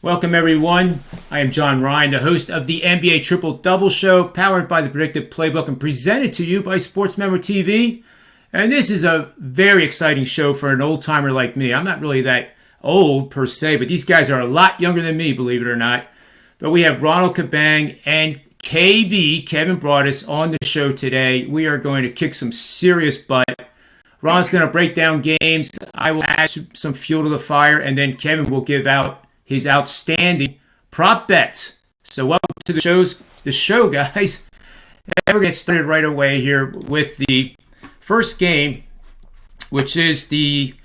Welcome, everyone. I am John Ryan, the host of the NBA Triple Double Show, powered by the Predictive Playbook and presented to you by SportsMemo TV. And this is a very exciting show for an old-timer like me. I'm not really that old, per se, but these guys are a lot younger than me, believe it or not. But we have Ronald Cabang and Kevin Braudis on the show today. We are going to kick some serious butt. Ron's going to break down games. I will add some fuel to the fire, and then Kevin will give out his outstanding prop bets. So welcome to the show, guys. And we're going to get started right away here with the first game, which is the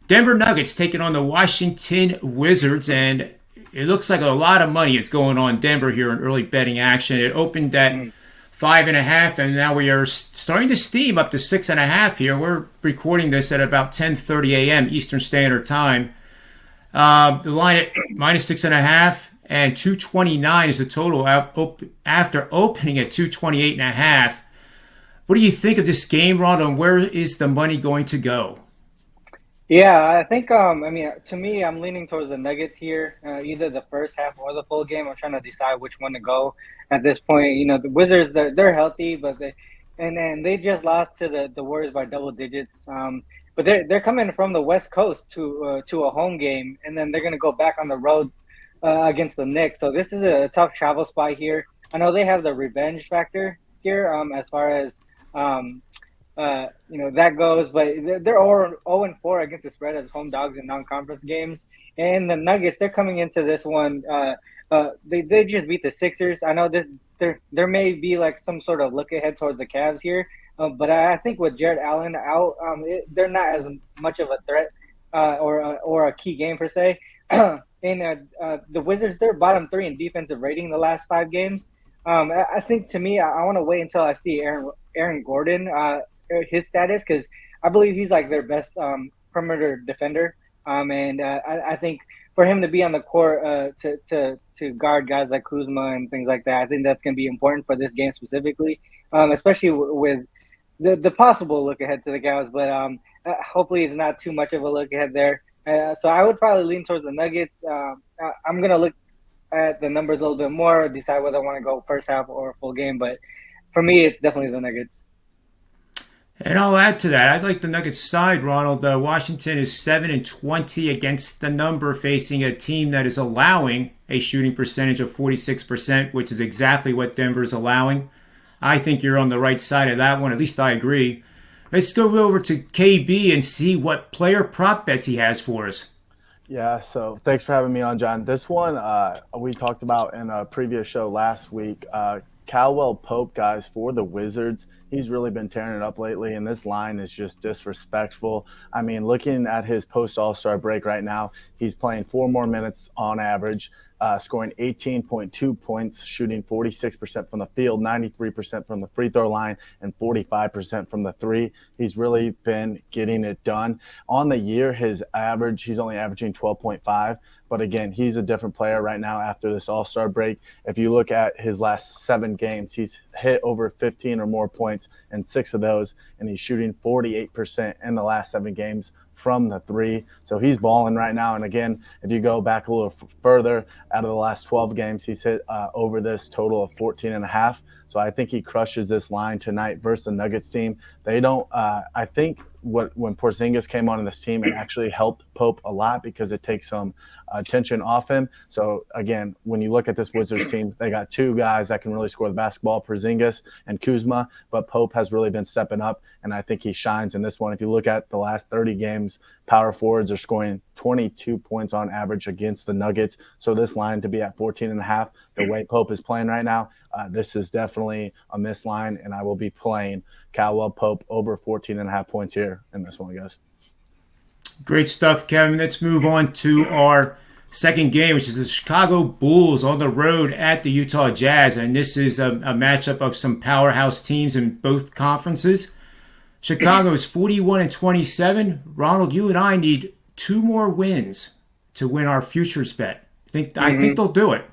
Denver Nuggets taking on the Washington Wizards, and it looks like a lot of money is going on Denver here in early betting action. It opened at 5.5, and now we are starting to steam up to 6.5 here. We're recording this at about 10:30 a.m. Eastern Standard Time. The line at minus 6.5 and 229 is the total after opening at 228.5. What do you think of this game, Ron, and where is the money going to go? Yeah, I think, to me, I'm leaning towards the Nuggets here, either the first half or the full game. I'm trying to decide which one to go at this point. You know, the Wizards, they're healthy, but they just lost to the Warriors by double digits. But they're coming from the West Coast to a home game, and then they're going to go back on the road against the Knicks. So this is a tough travel spot here. I know they have the revenge factor here as far as that goes, but they're 0-4 against the spread as home dogs in non-conference games. And the Nuggets, they're coming into this one. They just beat the Sixers. I know there may be like some sort of look ahead towards the Cavs here. But I think with Jared Allen out, they're not as much of a threat or a key game per se. And the Wizards, they're bottom 3 in defensive rating the last 5 games. I think, to me, I want to wait until I see Aaron Gordon, his status, because I believe he's like their best perimeter defender. I think for him to be on the court to guard guys like Kuzma and things like that, I think that's going to be important for this game specifically, especially with the possible look ahead to the Cavs, but hopefully it's not too much of a look ahead there. So I would probably lean towards the Nuggets. I'm going to look at the numbers a little bit more, decide whether I want to go first half or full game. But for me, it's definitely the Nuggets. And I'll add to that. I'd like the Nuggets side, Ronald. Washington is 7-20 against the number, facing a team that is allowing a shooting percentage of 46%, which is exactly what Denver is allowing. I think you're on the right side of that one. At least I agree. Let's go over to KB and see what player prop bets he has for us. Yeah, so thanks for having me on, John. This one we talked about in a previous show last week. Caldwell Pope, guys, for the Wizards. He's really been tearing it up lately, and this line is just disrespectful. I mean, looking at his post-All-Star break right now, he's playing 4 more minutes on average, scoring 18.2 points, shooting 46% from the field, 93% from the free throw line, and 45% from the three. He's really been getting it done. On the year, he's only averaging 12.5. But again, he's a different player right now after this All-Star break. If you look at his last 7 games, he's hit over 15 or more points in 6 of those, and he's shooting 48% in the last 7 games from the three. So he's balling right now. And again, if you go back a little further, out of the last 12 games, he's hit over this total of 14.5. So I think he crushes this line tonight versus the Nuggets team. They don't I think when Porzingis came on in this team, it actually helped Pope a lot because it takes some attention off him. So again, when you look at this Wizards team, they got 2 guys that can really score the basketball, Porzingis and Kuzma, but Pope has really been stepping up, and I think he shines in this one. If you look at the last 30 games, power forwards are scoring 22 points on average against the Nuggets. So this line to be at 14.5, the way Pope is playing right now, this is definitely a miss line, and I will be playing Caldwell Pope over 14.5 points here in this one, guys. Great stuff, Kevin. Let's move on to our second game, which is the Chicago Bulls on the road at the Utah Jazz. And this is a matchup of some powerhouse teams in both conferences. Chicago is 41-27. Ronald, you and I need 2 more wins to win our futures bet. I think they'll do it.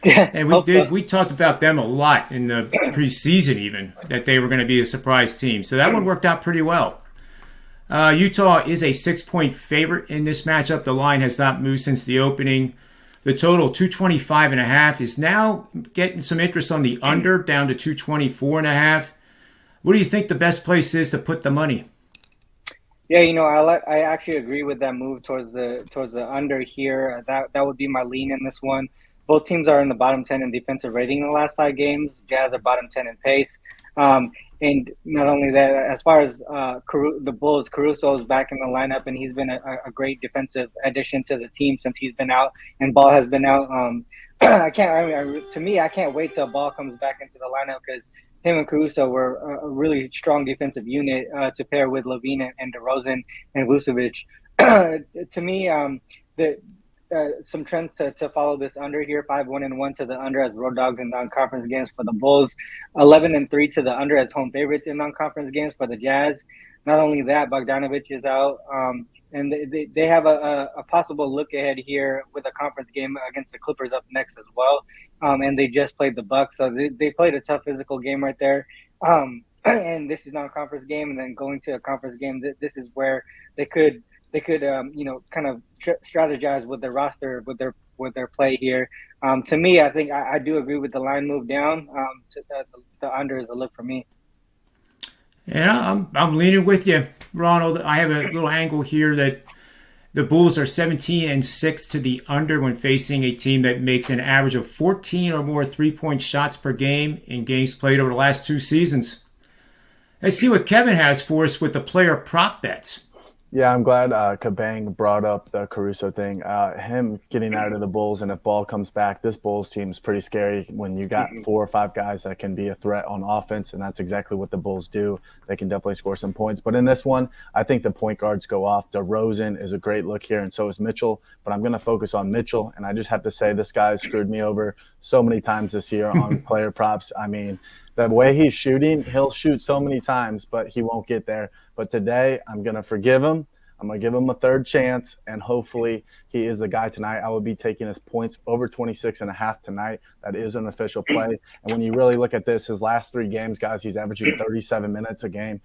And we talked about them a lot in the preseason even, that they were going to be a surprise team. So that one worked out pretty well. Utah is a 6-point favorite in this matchup. The line has not moved since the opening. The total 225.5 is now getting some interest on the under, down to 224.5. What do you think the best place is to put the money? Yeah, I actually agree with that move towards the under here. That would be my lean in this one. Both teams are in the bottom 10 in defensive rating in the last 5 games. Jazz are bottom 10 in pace. And not only that, as far as the Bulls, Caruso's back in the lineup, and he's been a great defensive addition to the team since he's been out and Ball has been out. I can't wait till Ball comes back into the lineup because him and Caruso were a really strong defensive unit to pair with Levine and DeRozan and Vucevic. To me, some trends to follow this under here: 5-1-1 to the under as road dogs in non-conference games for the Bulls, 11-3 to the under as home favorites in non-conference games for the Jazz. Not only that, Bogdanovic is out, and they have a possible look ahead here with a conference game against the Clippers up next as well. And they just played the Bucks, so they played a tough physical game right there. And this is not a conference game, and then going to a conference game, this is where they could kind of strategize with their roster, with their play here. To me, I think I do agree with the line move down. The under is a look for me. Yeah, I'm leaning with you, Ronald. I have a little angle here that the Bulls are 17-6 to the under when facing a team that makes an average of 14 or more three-point shots per game in games played over the last 2 seasons. Let's see what Kevin has for us with the player prop bets. Yeah, I'm glad Cabang brought up the Caruso thing. Him getting out of the Bulls, and if Ball comes back, this Bulls team is pretty scary when you got 4 or 5 guys that can be a threat on offense, and that's exactly what the Bulls do. They can definitely score some points. But in this one, I think the point guards go off. DeRozan is a great look here, and so is Mitchell. But I'm going to focus on Mitchell, and I just have to say this guy's screwed me over so many times this year on player props. I mean, the way he's shooting, he'll shoot so many times, but he won't get there. But today, I'm going to forgive him. I'm going to give him a third chance, and hopefully he is the guy tonight. I will be taking his points over 26.5 tonight. That is an official play. And when you really look at this, his last 3 games, guys, he's averaging 37 minutes a game.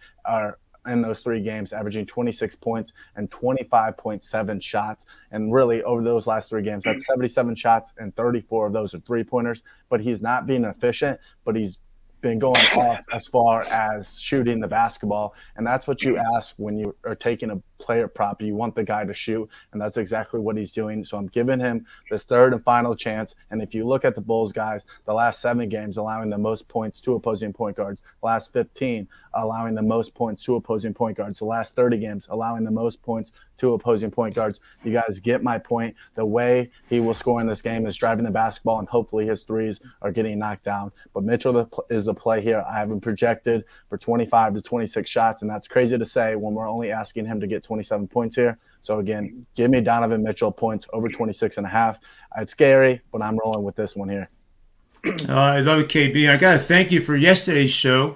In those 3 games, averaging 26 points and 25.7 shots. And really, over those last 3 games, that's 77 shots, and 34 of those are three-pointers. But he's not being efficient, but he's been going off as far as shooting the basketball. And that's what you ask when you are taking a player prop. You want the guy to shoot, and that's exactly what he's doing. So I'm giving him this third and final chance. And if you look at the Bulls, guys, the last 7 games allowing the most points to opposing point guards, the last 15 allowing the most points to opposing point guards, the last 30 games allowing the most points to opposing point guards. You guys get my point. The way he will score in this game is driving the basketball, and hopefully his threes are getting knocked down. But Mitchell is the play here. I have him projected for 25 to 26 shots, and that's crazy to say when we're only asking him to get 27 points here. So again, give me Donovan Mitchell points over 26.5. It's scary, but I'm rolling with this one here. I love it, KB. I got to thank you for yesterday's show.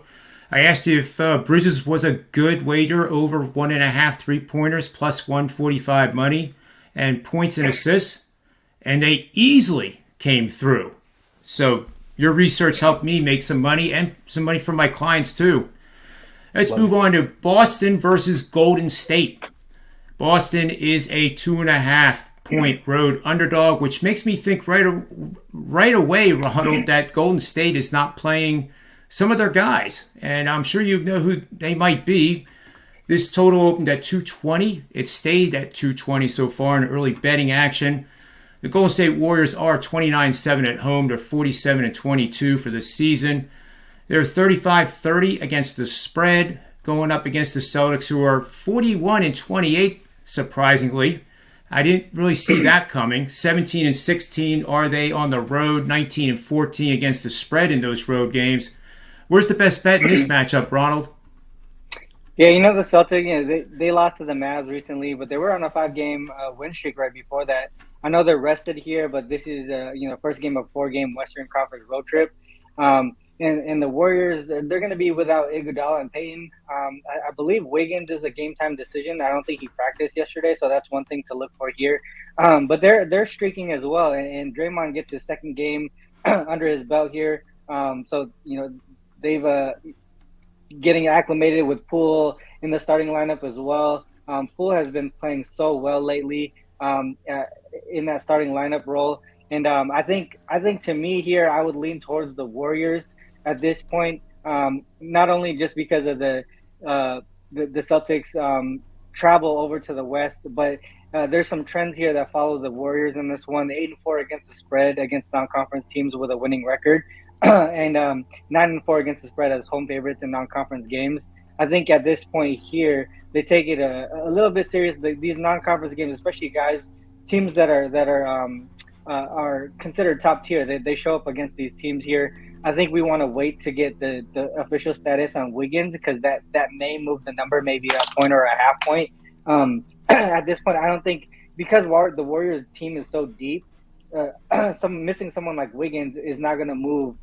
I asked you if Bridges was a good wager over 1.5 3-pointers plus 145 money and points and assists, and they easily came through. So your research helped me make some money and some money for my clients too. Let's move on to Boston versus Golden State. Boston is a 2.5-point road underdog, which makes me think right away, Ronald, that Golden State is not playing some of their guys. And I'm sure you know who they might be. This total opened at 220. It stayed at 220 so far in early betting action. The Golden State Warriors are 29-7 at home. They're 47-22 for the season. They're 35-30 against the spread, going up against the Celtics, who are 41-28, surprisingly. I didn't really see that coming. 17-16 are they on the road, 19-14 against the spread in those road games. Where's the best bet in this matchup, Ronald? Yeah, the Celtics, they lost to the Mavs recently, but they were on a 5-game win streak right before that. I know they're rested here, but this is first game of 4-game Western Conference road trip. And the Warriors, they're going to be without Iguodala and Payton. I believe Wiggins is a game-time decision. I don't think he practiced yesterday, so that's one thing to look for here. But they're streaking as well, and Draymond gets his second game under his belt here. So they've getting acclimated with Poole in the starting lineup as well. Poole has been playing so well lately in that starting lineup role. And I think to me here, I would lean towards the Warriors at this point. Not only just because of the Celtics travel over to the West, but there's some trends here that follow the Warriors in this one. 8-4 against the spread against non-conference teams with a winning record, and 9-4 against the spread as home favorites in non-conference games. I think at this point here, they take it a little bit serious. These non-conference games, especially guys, teams that are considered top tier. They show up against these teams here. I think we want to wait to get the official status on Wiggins because that may move the number maybe a point or a half point. At this point, I don't think because the Warriors team is so deep, missing someone like Wiggins is not going to move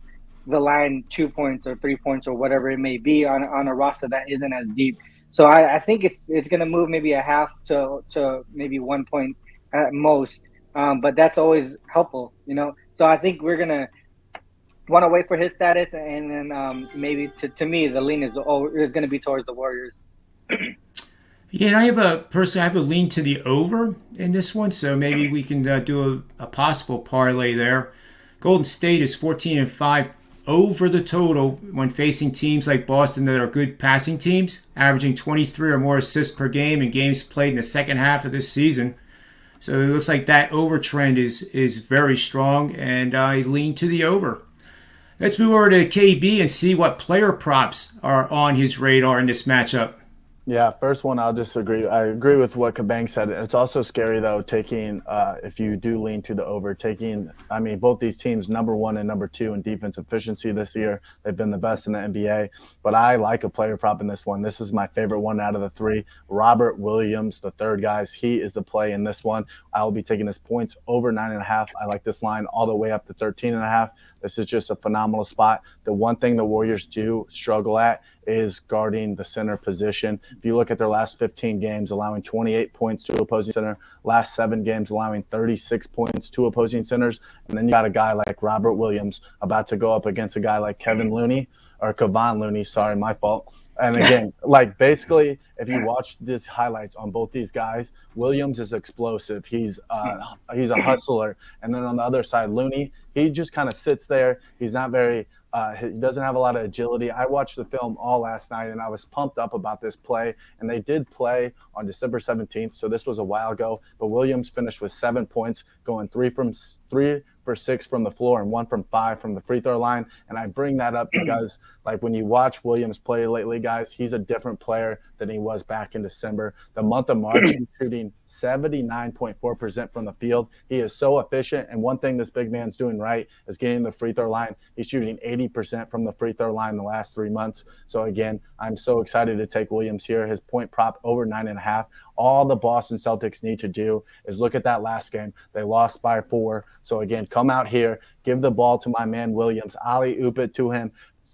the line 2 points or 3 points or whatever it may be on a roster that isn't as deep. So I think it's going to move maybe a half to maybe 1 point at most. But that's always helpful, you know. So I think we're gonna want to wait for his status, and then maybe to me the lean is going to be towards the Warriors. Yeah, and I have a lean to the over in this one, so maybe we can do a possible parlay there. Golden State is 14-5 over the total when facing teams like Boston that are good passing teams, averaging 23 or more assists per game in games played in the second half of this season. So it looks like that over trend is very strong, and I lean to the over. Let's move over to KB and see what player props are on his radar in this matchup. Yeah, first one, I'll just agree. I agree with what Cabang said. It's also scary, though, taking, if you do lean to the over, both these teams, number 1 and number 2 in defense efficiency this year. They've been the best in the NBA. But I like a player prop in this one. This is my favorite one out of the 3. Robert Williams, the third, guys. He is the play in this one. I will be taking his points over 9.5. I like this line all the way up to 13.5. This is just a phenomenal spot. The one thing the Warriors do struggle at is guarding the center position. If you look at their last 15 games, allowing 28 points to opposing center, last 7 games allowing 36 points to opposing centers, and then you got a guy like Robert Williams about to go up against a guy like Kevin Looney, or Kevon Looney, sorry, my fault. And again, basically, if you watch these highlights on both these guys, Williams is explosive. He's a hustler. And then on the other side, Looney, he just kind of sits there. He's not very he doesn't have a lot of agility. I watched the film all last night, and I was pumped up about this play. And they did play on December 17th, so this was a while ago. But Williams finished with 7 points, going 3 for 6 from the floor and 1 from 5 from the free throw line. And I bring that up because, when you watch Williams play lately, guys, he's a different player than he was back in December. The month of March, he's shooting 79.4% from the field. He is so efficient. And one thing this big man's doing right is getting the free throw line. He's shooting 80% from the free throw line in the last 3 months. So again, I'm so excited to take Williams here. His point prop over 9.5. All the Boston Celtics need to do is look at that last game. They lost by 4. So again, come out here, give the ball to my man Williams, alley-oop it to him,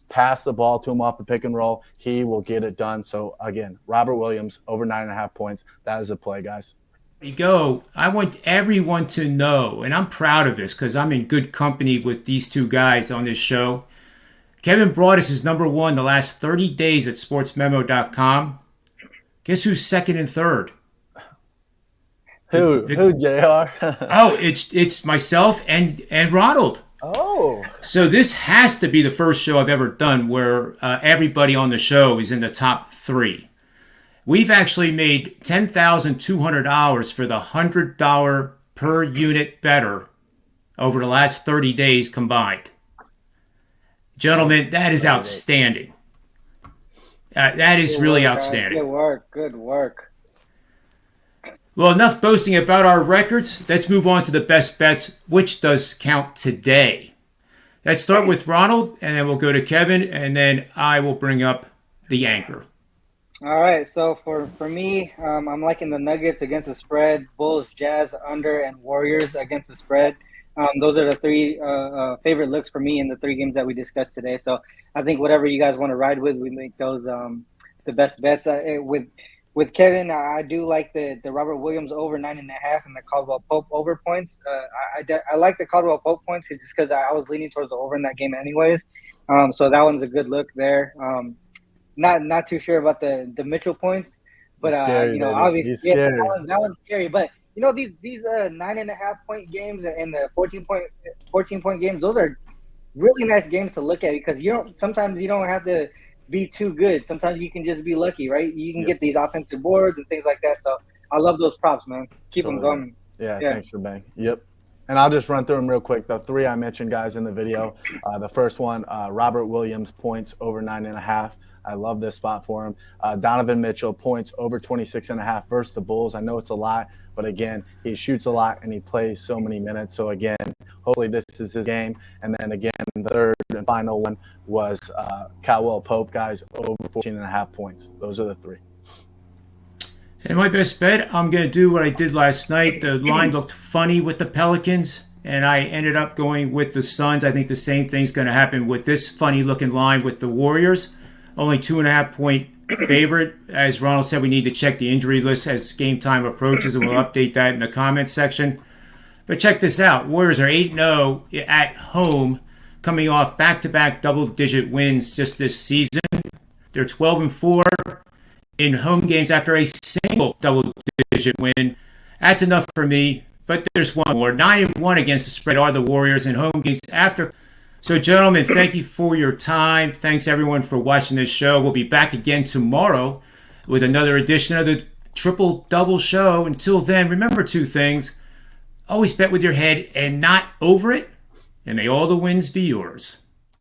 pass the ball to him off the pick and roll. He will get it done. So again, Robert Williams over 9.5 points. That is a play, guys. There you go. I want everyone to know, and I'm proud of this because I'm in good company with these two guys on this show. Kevin Braudis is number 1 the last 30 days at sportsmemo.com. Guess who's second and third? Who, JR? Oh, it's myself and Ronald. Oh. So this has to be the first show I've ever done where everybody on the show is in the top 3. We've actually made $10,200 for the $100 per unit better over the last 30 days combined. Gentlemen, that is outstanding. That is really outstanding. Good work. Well, enough boasting about our records. Let's move on to the best bets, which does count today. Let's start with Ronald, and then we'll go to Kevin, and then I will bring up the anchor. All right, so for me, I'm liking the Nuggets against the spread, Bulls, Jazz under, and Warriors against the spread. Those are the 3 favorite looks for me in the 3 games that we discussed today. So I think whatever you guys want to ride with, we make those the best bets. With Kevin, I do like the Robert Williams over 9.5 and the Caldwell Pope over points. I like the Caldwell Pope points just because I was leaning towards the over in that game anyways. So that one's a good look there. Not too sure about the Mitchell points, but scary, obviously that one's scary. But these 9.5 point games and the 14 point games. Those are really nice games to look at because sometimes you don't have to be too good. Sometimes you can just be lucky, right? You can get these offensive boards and things like that. So I love those props, man. Keep them going. Yeah, thanks for Bang. Yep. And I'll just run through them real quick. The three I mentioned, guys, in the video. The first one, Robert Williams, points over 9.5. I love this spot for him. Donovan Mitchell, points over 26.5 versus the Bulls. I know it's a lot, but again, he shoots a lot and he plays so many minutes. So again, hopefully this is his game. And then again, the third and final one was Caldwell Pope, guys, over 14.5 points. Those are the three. And my best bet, I'm going to do what I did last night. The line looked funny with the Pelicans, and I ended up going with the Suns. I think the same thing's going to happen with this funny-looking line with the Warriors. Only 2.5-point favorite. As Ronald said, we need to check the injury list as game time approaches, and we'll update that in the comments section. But check this out. Warriors are 8-0 at home, coming off back-to-back double-digit wins just this season. They're 12-4 in home games after a single double-digit win. That's enough for me, but there's one more. 9-1 against the spread are the Warriors in home games after. So, gentlemen, thank you for your time. Thanks, everyone, for watching this show. We'll be back again tomorrow with another edition of the Triple Double Show. Until then, remember two things. Always bet with your head and not over it, and may all the wins be yours.